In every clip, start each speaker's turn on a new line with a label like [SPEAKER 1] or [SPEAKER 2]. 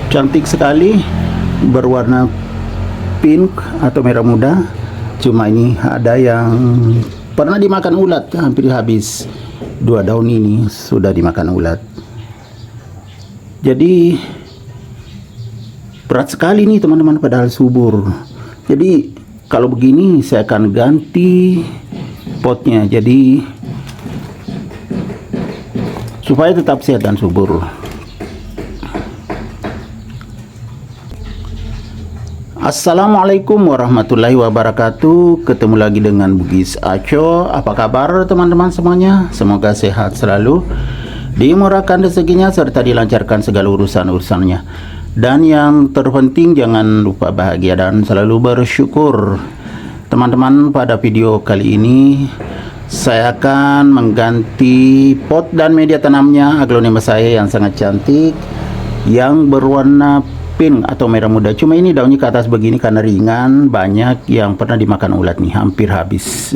[SPEAKER 1] Cantik sekali, berwarna pink atau merah muda. Cuma ini ada yang pernah dimakan ulat, hampir habis. 2 daun ini sudah dimakan ulat. Jadi berat sekali nih teman-teman, padahal subur. Jadi kalau begini saya akan ganti potnya, jadi supaya tetap sehat dan subur. Assalamualaikum warahmatullahi wabarakatuh. Ketemu lagi dengan Bugis Aco. Apa kabar teman-teman semuanya? Semoga sehat selalu, dimurahkan rezekinya, serta dilancarkan segala urusan-urusannya. Dan yang terpenting jangan lupa bahagia dan selalu bersyukur. Teman-teman, pada video kali ini saya akan mengganti pot dan media tanamnya aglonema saya yang sangat cantik, yang berwarna pink atau merah muda. Cuma ini daunnya ke atas begini karena ringan, banyak yang pernah dimakan ulat nih, hampir habis.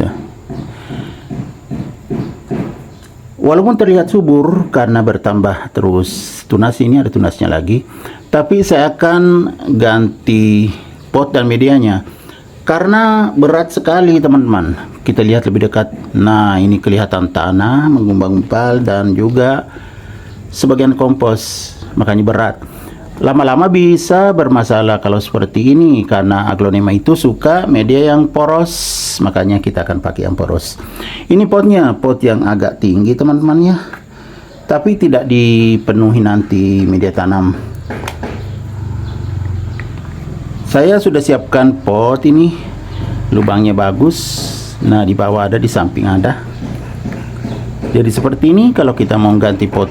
[SPEAKER 1] Walaupun terlihat subur karena bertambah terus tunas, ini ada tunasnya lagi, tapi saya akan ganti pot dan medianya karena berat sekali teman-teman. Kita lihat lebih dekat. Nah, ini kelihatan tanah menggumpal dan juga sebagian kompos, makanya berat. Lama-lama bisa bermasalah kalau seperti ini, karena aglonema itu suka media yang poros, makanya kita akan pakai yang poros. Ini potnya, pot yang agak tinggi teman-teman ya, tapi tidak dipenuhi nanti media tanam. Saya sudah siapkan pot ini, lubangnya bagus. Nah, di bawah ada, di samping ada. Jadi seperti ini. Kalau kita mau ganti pot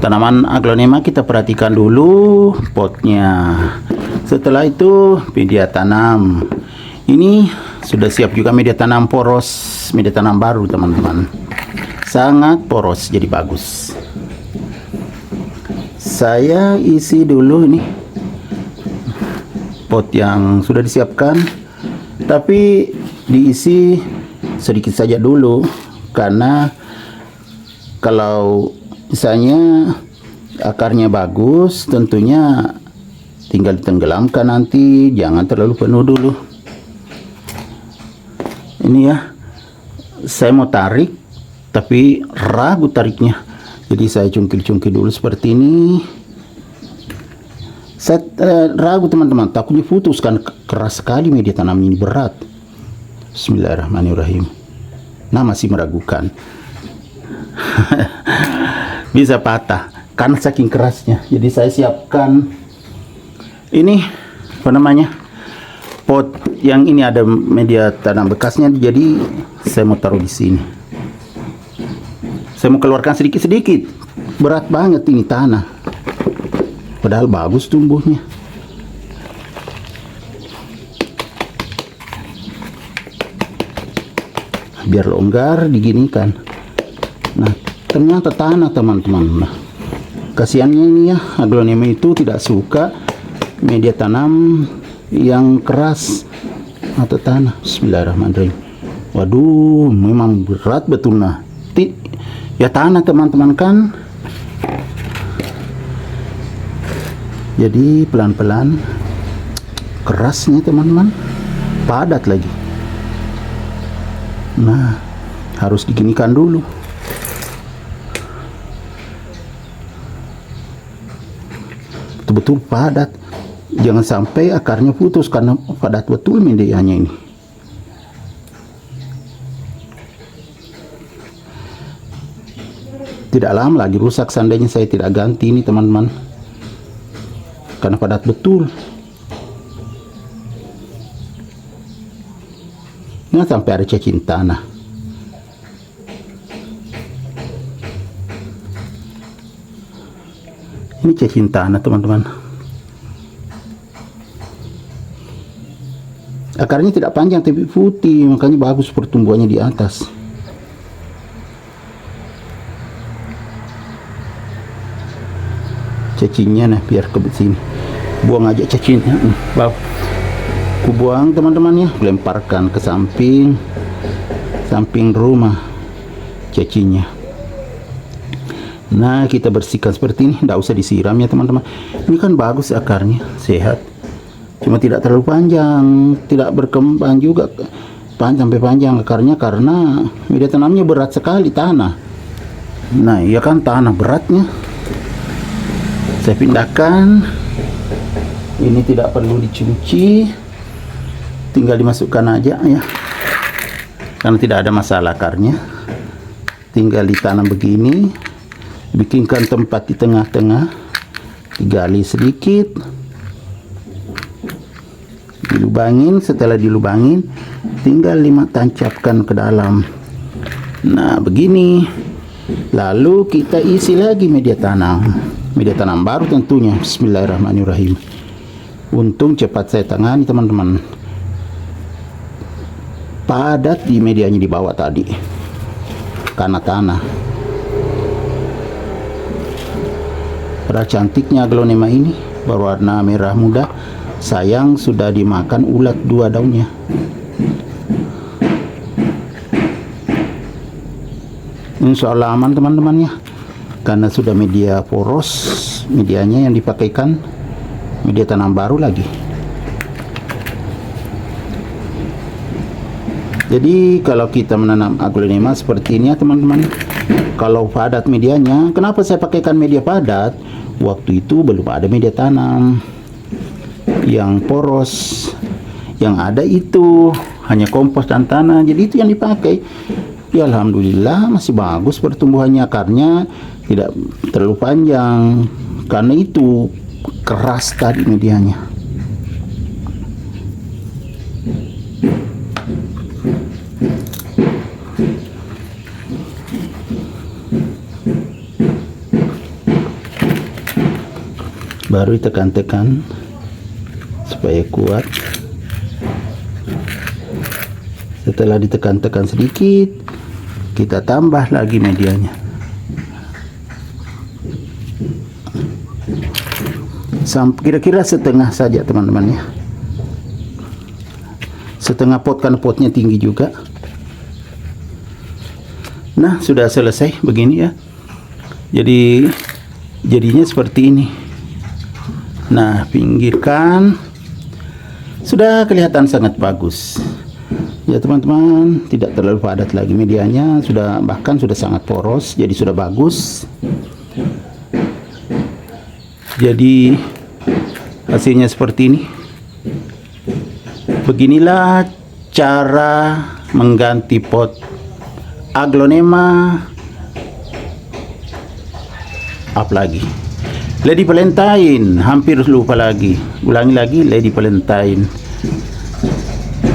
[SPEAKER 1] tanaman aglonema, kita perhatikan dulu potnya. Setelah itu media tanam. Ini sudah siap juga media tanam poros, media tanam baru teman-teman. Sangat poros, jadi bagus. Saya isi dulu ini pot yang sudah disiapkan, tapi diisi sedikit saja dulu, karena kalau misalnya akarnya bagus, tentunya tinggal ditenggelamkan nanti, jangan terlalu penuh dulu. Ini ya, saya mau tarik tapi ragu tariknya, jadi saya cungkil-cungkil dulu seperti ini. Saya ragu teman-teman, takutnya putus kan, keras sekali media tanam ini, berat. Bismillahirrahmanirrahim. Nah, masih meragukan. Bisa patah karena saking kerasnya. Jadi saya siapkan ini, apa namanya, pot yang ini ada media tanam bekasnya, jadi saya mau taruh di sini. Saya mau keluarkan sedikit-sedikit. Berat banget ini tanah, padahal bagus tumbuhnya. Biar longgar diginikan. Nah, ternyata tanah teman-teman. Nah, kasihannya ini ya, aglonema itu tidak suka media tanam yang keras atau tanah. Bismillahirrahmanirrahim. Waduh, memang berat betul. Nah, ya tanah teman-teman kan. Jadi pelan-pelan, kerasnya teman-teman, padat lagi. Nah, harus diginikan dulu. Betul-betul padat, jangan sampai akarnya putus karena padat betul medianya ini. Tidak lama lagi rusak seandainya saya tidak ganti ini teman-teman, karena padat betul. Nah, sampai ada cacing tanah. Ini cacing tanah teman-teman. Akarnya tidak panjang tapi putih, makanya bagus pertumbuhannya di atas. Cacingnya nah, biar ke sini. Buang aja cacingnya. Ku buang teman-teman ya, lemparkan ke samping rumah cacingnya. Nah, kita bersihkan seperti ini, tidak usah disiram ya teman-teman. Ini kan bagus akarnya, sehat. Cuma tidak terlalu panjang, tidak berkembang juga sampai panjang akarnya karena media tanamnya berat sekali tanah. Nah, iya kan tanah beratnya. Saya pindahkan. Ini tidak perlu dicuci, tinggal dimasukkan aja ya. Karena tidak ada masalah akarnya. Tinggal ditanam begini, bikinkan tempat di tengah-tengah, digali sedikit, dilubangin. Setelah dilubangin, tinggal tancapkan ke dalam. Nah, begini. Lalu kita isi lagi media tanam baru tentunya. Bismillahirrahmanirrahim. Untung cepat saya tangani teman-teman. Padat di medianya di bawah tadi karena tanah. Padahal cantiknya aglonema ini berwarna merah muda. Sayang sudah dimakan ulat 2 daunnya. Insya Allah aman teman-teman ya, karena sudah media poros, medianya yang dipakaikan media tanam baru lagi. Jadi kalau kita menanam aglonema seperti ini ya teman-teman, kalau padat medianya, kenapa saya pakaikan media padat? Waktu itu belum ada media tanam yang poros, yang ada itu hanya kompos dan tanah, jadi itu yang dipakai. Ya alhamdulillah masih bagus pertumbuhannya, akarnya tidak terlalu panjang karena itu keras tadi medianya. Baru ditekan-tekan supaya kuat. Setelah ditekan-tekan sedikit, kita tambah lagi medianya. Sampai kira-kira setengah saja teman-teman ya. Setengah pot karena potnya tinggi juga. Nah, sudah selesai begini ya. Jadi jadinya seperti ini. Nah, pinggirkan. Sudah kelihatan sangat bagus. Ya teman-teman, tidak terlalu padat lagi medianya, bahkan sudah sangat poros, jadi sudah bagus. Jadi hasilnya seperti ini. Beginilah cara mengganti pot aglonema. Apalagi Lady Valentine, hampir lupa lagi. Ulangi lagi, Lady Valentine.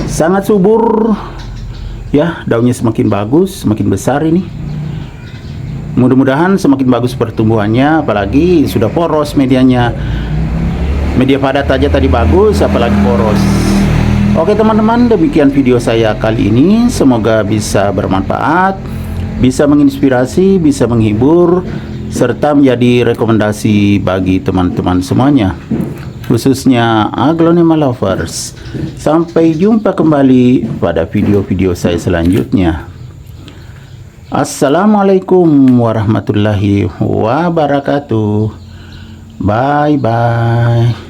[SPEAKER 1] Sangat subur ya, daunnya semakin bagus, semakin besar ini. Mudah-mudahan semakin bagus pertumbuhannya, apalagi sudah poros medianya. Media padat aja tadi bagus, apalagi poros. Oke teman-teman, demikian video saya kali ini. Semoga bisa bermanfaat, bisa menginspirasi, bisa menghibur, serta menjadi rekomendasi bagi teman-teman semuanya, khususnya aglonema lovers. Sampai jumpa kembali pada video-video saya selanjutnya. Assalamualaikum warahmatullahi wabarakatuh. Bye bye.